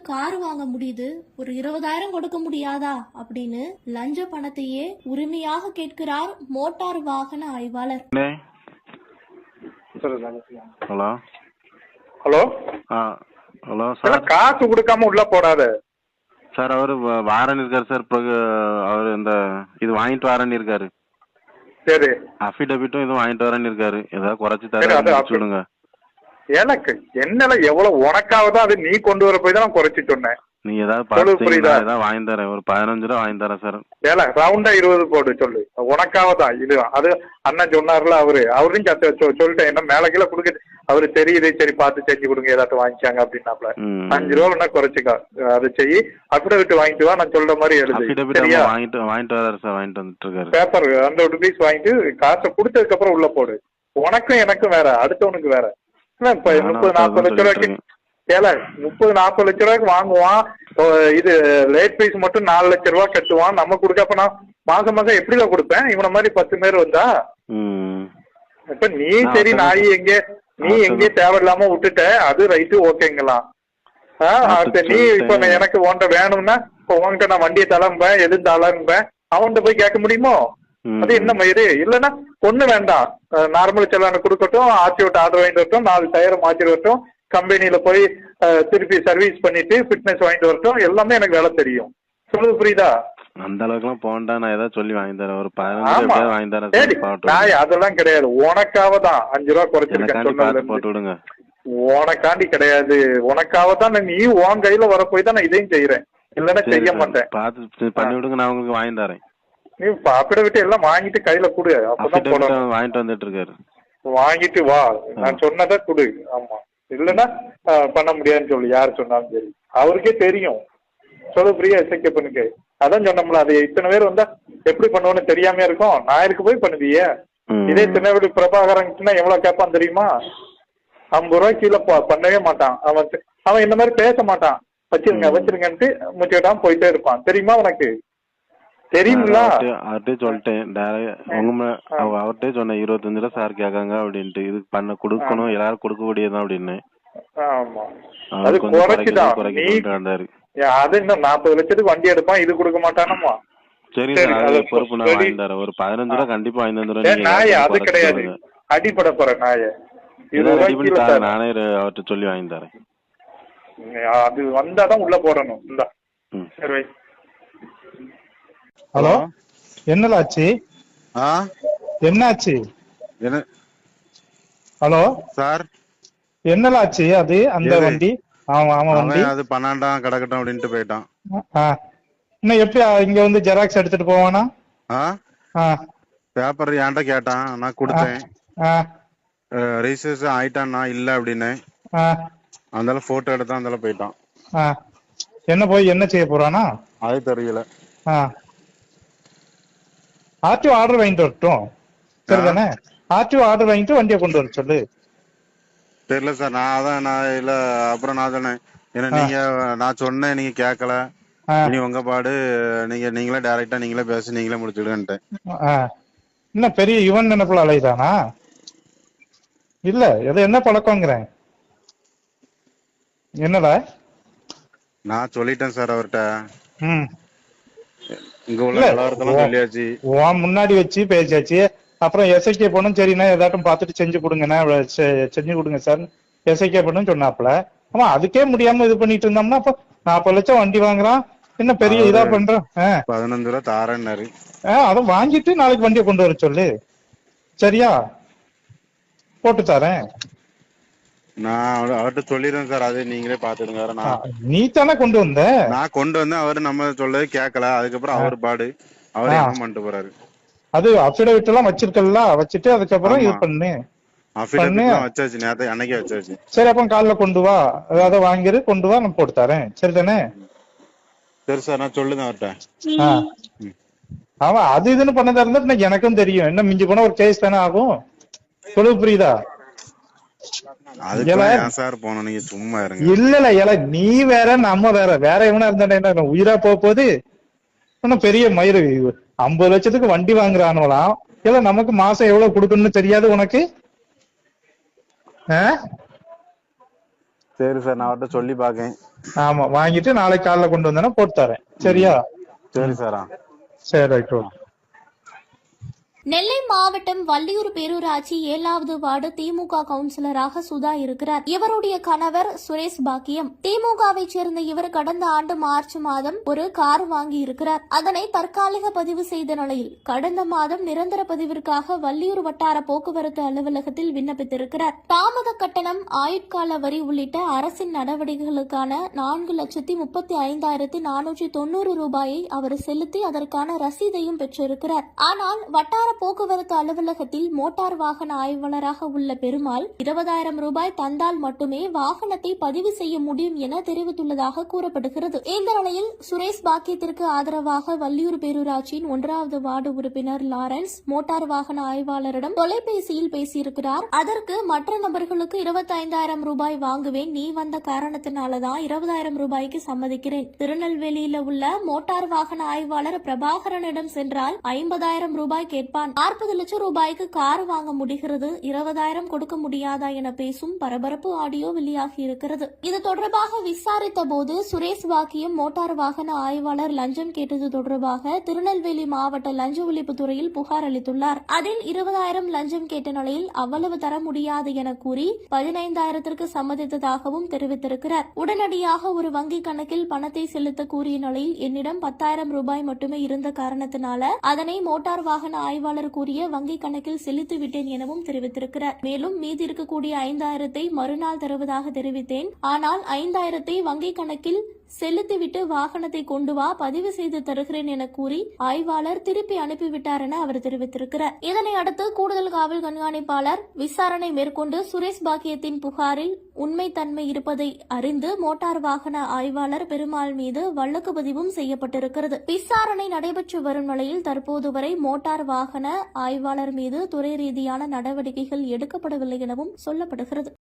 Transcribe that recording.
Car வாங்க முடியுது, ஒரு 20,000 கொடுக்க முடியாதா அப்படின்னு லஞ்ச பணத்தையே உரிமையாக கேட்கிறார் மோட்டார் வாகன ஆய்வாளர். ஹலோ ஹலோ ஹலோ சார், காசு கொடுக்காம உள்ள போடாத சார். அவரு வாரன் இருக்காரு சார். அவரு இந்த இது வாங்கிட்டு வரேன்னு இருக்காரு. சரி, அஃபிடபிட்டும் இதுவும் வாங்கிட்டு வரேன்னு இருக்காரு. ஏதாவது குறைச்சி தர சொல்லுங்க. எனக்கு என்னல எவ்வளவு உனக்காவதான் அது நீ கொண்டு வர போய் தான் குறைச்சி சொன்னேன். நீ ஏதாவது வாங்கி தரேன், ஒரு 15 ரூபா வாங்கி தரேன் சார். ஏல ரவுண்டா 20 போடு சொல்லு, உனக்காவதான் இது. அது அண்ணன் சொன்னார்ல, அவரையும் சொல்லிட்டேன். என்ன மேல கீழே கொடுக்க அவரு தெரியுது, சரி பார்த்து செஞ்சு கொடுங்க, ஏதாச்சும் வாங்கிச்சாங்க அப்படின்னாப்ல. 5 ரூபா வேணா குறைச்சிக்கா, அது செய்யி. அப்படியே விட்டு வாங்கிட்டு வா, நான் சொல்ற மாதிரி எழுது. வாங்கிட்டு வராரு சார், வாங்கிட்டு வந்துட்டு இருக்காரு. பேப்பர் 100 rupees வாங்கிட்டு காசை கொடுத்ததுக்கு அப்புறம் உள்ள போடு. உனக்கும் எனக்கும் வேற, அடுத்தவனுக்கு வேற. இப்ப 30-40 லட்ச ரூபாய்க்கு ஏல 30-40 லட்ச ரூபாய்க்கு வாங்குவான். இது லேட் பீஸ் மட்டும் 4 லட்ச ரூபாய் கட்டுவான். நம்ம கொடுக்கப்ப நான் மாசம் மாசம் எப்படிலாம் கொடுப்பேன்? இவனை மாதிரி 10 பேர் வந்தா இப்ப நீ சரி நாய் நீ எங்கே தேவையில்லாம விட்டுட்ட, அது ரைட்டு, ஓகேங்களாம். நீ இப்ப எனக்கு உன்கிட்ட வேணும்னா உன்கிட்ட நான் வண்டியை தளம்பேன், எது தளம்பேன், அவன்கிட்ட போய் கேட்க முடியுமோ? அது என்ன மயிறு? இல்லன்னா ஒண்ணு வேண்டாம், நார்மல் செல்லான கொடுக்கட்டும், ஆர்சி விட்டு ஆர்டர் வாங்கிட்டு வரட்டும், 4 டயரை மாற்றி வரட்டும், கம்பெனியில போய் திருப்பி சர்வீஸ் பண்ணிட்டு ஃபிட்னஸ் வாங்கிட்டு வரட்டும், எல்லாமே எனக்கு வேலை தெரியும். சொல்லுது புரியுதா? அந்த அளவுக்கு எல்லாம் போண்டா, நான் ஏதாவது சொல்லி வாங்கி தரேன், ஒரு 15 வாங்கி தரேன். நான் அதெல்லாம் கிடையாது, உனக்காக தான் 5 ரூபா குறைச்சிருக்கேன். போட்டு விடுங்க. உனக்காண்டி கிடையாது, உனக்காக தான். நீ உன் கையில வர போய் தான் நான் இதையும் செய்யறேன், இல்லன்னா செய்ய மாட்டேன். பார்த்து பண்ணி விடுங்க, நான் உங்களுக்கு வாங்கி தரேன். நீ அப்படி விட்டு எல்லாம் வாங்கிட்டு கையில கொடு, அப்பதான் வாங்கிட்டு வந்துட்டு இருக்காரு. வாங்கிட்டு வா, நான் சொன்னதை கொடு. ஆமா, இல்லன்னா பண்ண முடியாதுன்னு சொல்லு, யாரு சொன்னாலும் சரி. அவருக்கே தெரியும். சொல்லு பிரியா, எஸ்ஐகே பண்ணுக்கு. அதான் சொன்னோம்ல, அது இத்தனை பேர் வந்தா எப்படி பண்ணுவோன்னு தெரியாம இருக்கும். ஞாயிறுக்கு போய் பண்ணுவிய. இதே திருநெல்வேலி பிரபாகரன் எவ்வளவு கேட்பான் தெரியுமா? 50 ரூபாய் கீழே பண்ணவே மாட்டான். அவன் இந்த மாதிரி பேச மாட்டான். வச்சிருங்கன்ட்டு முச்சிட்டான் போயிட்டே இருப்பான். தெரியுமா உனக்கு? தெரியுங்களா? அவர்கிட்ட சொல்லிட்டேன், அவர்கிட்ட சொன்னேன் 25 ரூபா சார் கேட்காங்க அப்படின்ட்டு. இது பண்ண கொடுக்கணும், எல்லாரும் கொடுக்க கூடியதான் அப்படின்னு. ஆமா, அது குறைச்சுதான். அது இன்னும் 40 லட்சத்துக்கு வண்டி எடுப்பான், இது கொடுக்க மாட்டானமா? சரி, பொறுப்பு நான் வாங்கி தரேன். ஒரு 15 ரூபா கண்டிப்பா வாங்கி தந்துடுறேன். நாய அது கிடையாது, அடிப்பட போற நாய. நானே அவர்கிட்ட சொல்லி வாங்கி தரேன். அது வந்தாதான் உள்ள போடணும். இந்தா சரி. ஹலோ, என்னலாச்சு? என்னாச்சு? ஹலோ சார், என்னலாச்சு? அது அந்த வண்டி வண்டி அது 12 கிடக்கட்டும் அப்படின்ட்டு போயிட்டான். இன்னும் எப்படி இங்க வந்து ஜெராக்ஸ் எடுத்துட்டு போவானா? பேப்பர் ஏன்டா கேட்டான், நான் கொடுத்தேன். ரெஜிஸ்ட்ரேஷன் ஆயிட்டான்னா இல்ல அப்படின்னு. அதனால போட்டோ எடுத்தான், அதனால போயிட்டான். என்ன போய் என்ன செய்ய போறானா அது தெரியல. ஆர்டிஓ ஆர்டர் வாங்கிட்டு வரட்டும், சரிதானே? ஆர்டிஓ ஆர்டர் வாங்கிட்டு வண்டியை கொண்டு வர சொல்லு. தெரியல சார், நான் இல்ல. அப்புறம் நான் சொன்னேன், ஏன்னா நீங்க நான் சொன்னேன், நீங்க கேட்கல, நீ உங்க பாடு, நீங்களே டைரக்டா நீங்களே பேசி நீங்களே முடிச்சுடுன்ட்டேன். இன்னும் பெரிய யுவன் நினைப்புல அலைதானா? இல்ல, எது என்ன பழக்கங்கிறேன். என்னடா? நான் சொல்லிட்டேன் சார் அவர்கிட்ட. இங்க உள்ள நிலவரத்தெல்லாம் சொல்லியாச்சு, முன்னாடி வச்சு பேசியாச்சு. அப்புறம் எஸ்ஐகே பண்ணும், சரிண்ணா ஏதாட்டும் பார்த்துட்டு செஞ்சு கொடுங்கண்ணா, செஞ்சு கொடுங்க சார் எஸ்ஐகே பண்ணும் சொன்னாப்ல. ஆமா, அதுக்கே முடியாம இது பண்ணிட்டு இருந்தோம்னா அப்ப 40 லட்சம் வண்டி வாங்குறான், என்ன பெரிய இதா பண்றான். 15 ரூபா தாரேன்னாரு. அதை வாங்கிட்டு நாளைக்கு வண்டியை கொண்டு வர சொல்லு, சரியா? போட்டு தரேன். நான் அவர்கிட்ட சொல்லிடுறேன் சார், அது நீங்களே பாத்துடுங்க. நீ தானே கொண்டு வந்த? நான் கொண்டு வந்தேன், அவரு நம்ம சொல்லவே கேட்கல. அதுக்கப்புறம் அவர் பாடு, அவரே என்ன பண்ணிட்டு போறாரு. அது அஃபிடவிட் எல்லாம் வச்சிருக்கல, வச்சுட்டு அதுக்கப்புறம் இது பண்ணு. வச்சாச்சு, நேரத்தை அன்னைக்கே வச்சாச்சு. சரி, அப்ப காலைல கொண்டு வா, அதை வாங்கிரு, கொண்டு வா, நான் போட்டு தரேன், சரிதானே? சரி சார், நான் சொல்லுங்க அவர்கிட்ட. அவன் அது இதுன்னு பண்ணதா இருந்தா எனக்கும் தெரியும். என்ன மிஞ்சி போனா ஒரு கேஸ் தானே ஆகும். சொல்லுது புரியுதா? சும்மா இல்ல, நீ வேற நம்ம வேற எவனா இருந்தா உயிரா போகுது. பெரிய மயிறு 50 லட்சத்துக்கு வண்டி வாங்குறானுலாம். இல்ல நமக்கு மாசம் எவ்வளவு கொடுக்கணும்னு தெரியாது உனக்கு? சரி சார், நான் அவர்கிட்ட சொல்லி பாக்கேன். ஆமா, வாங்கிட்டு நாளைக்கு காலைல கொண்டு வந்தேன்னா போட்டு தரேன். சரியா? சரி சார். சரி, ரைட், ஓகே. நெல்லை மாவட்டம் வள்ளியூர் பேரூராட்சி 7வது வார்டு திமுக கவுன்சிலராக சுதா இருக்கிறார். இவருடைய கணவர் சுரேஷ் பாக்கியம். திமுகவை சேர்ந்த இவர் கடந்த ஆண்டு மார்ச் மாதம் ஒரு கார் வாங்கி இருக்கிறார். அதனை தற்காலிக பதிவு செய்த நிலையில் கடந்த மாதம் நிரந்தர பதிவிற்காக வள்ளியூர் வட்டார போக்குவரத்து அலுவலகத்தில் விண்ணப்பித்திருக்கிறார். தாமத கட்டணம், ஆயுட்கால வரி உள்ளிட்ட அரசின் நடவடிக்கைகளுக்கான 4,35,490 ரூபாயை அவர் செலுத்தி அதற்கான ரசீதையும் பெற்றிருக்கிறார். ஆனால் வட்டார போக்குவரத்து அலுவலகத்தில் மோட்டார் வாகன ஆய்வாளராக உள்ள பெருமாள் 20,000 ரூபாய் தந்தால் மட்டுமே வாகனத்தை பதிவு செய்ய முடியும் என தெரிவித்துள்ளதாக கூறப்படுகிறது. இந்த நிலையில் சுரேஷ் பாக்கியத்திற்கு ஆதரவாக வள்ளியூர் பேரூராட்சியின் 1வது வார்டு உறுப்பினர் லாரன்ஸ் மோட்டார் வாகன ஆய்வாளரிடம் தொலைபேசியில் பேசியிருக்கிறார். அதற்கு மற்ற நபர்களுக்கு 25,000 ரூபாய் வாங்குவேன், நீ வந்த காரணத்தினாலதான் 20,000 ரூபாய்க்கு சம்மதிக்கிறேன். திருநெல்வேலியில உள்ள மோட்டார் வாகன ஆய்வாளர் பிரபாகரனிடம் சென்றால் 50,000 ரூபாய் கேட்பான். 40 லட்சம் ரூபாய்க்கு கார் வாங்க முடிகிறது, 20,000 கொடுக்க முடியாதா என பேசும் பரபரப்பு ஆடியோ வெளியாகி இருக்கிறது. இது தொடர்பாக விசாரித்த போது சுரேஷ் பாக்கியம் மோட்டார் வாகன ஆய்வாளர் லஞ்சம் கேட்டது தொடர்பாக திருநெல்வேலி மாவட்ட லஞ்ச ஒழிப்பு துறையில் புகார் அளித்துள்ளார். அதில் 20,000 லஞ்சம் கேட்ட நிலையில் அவ்வளவு தர முடியாது என கூறி 15,000ற்கு சம்மதித்ததாகவும் தெரிவித்திருக்கிறார். உடனடியாக ஒரு வங்கி கணக்கில் பணத்தை செலுத்த கூறிய நிலையில் என்னிடம் 10,000 ரூபாய் மட்டுமே இருந்த காரணத்தினால அதனை மோட்டார் வாகன ஆய்வாளர் கூறிய வங்கி கணக்கில் செலுத்திவிட்டேன் எனவும் தெரிவித்திருக்கிறார். மேலும் மீதி இருக்கக்கூடிய 5,000 மறுநாள் தருவதாக தெரிவித்தேன். ஆனால் 5,000 வங்கி கணக்கில் செலுத்திவிட்டு வாகனத்தை கொண்டு வா, பதிவு செய்து தருகிறேன் என கூறி ஆய்வாளர் திருப்பி அனுப்பிவிட்டார் என அவர் தெரிவித்திருக்கிறார். இதனை அடுத்து கூடுதல் காவல் கண்காணிப்பாளர் விசாரணை மேற்கொண்டு சுரேஷ் பாக்கியத்தின் புகாரில் உண்மைத்தன்மை இருப்பதை அறிந்து மோட்டார் வாகன ஆய்வாளர் பெருமாள் மீது வழக்கு பதிவும் செய்யப்பட்டிருக்கிறது. விசாரணை நடைபெற்று வரும் நிலையில் தற்போது வரை மோட்டார் வாகன ஆய்வாளர் மீது துறை ரீதியான நடவடிக்கைகள் எடுக்கப்படவில்லை எனவும் சொல்லப்படுகிறது.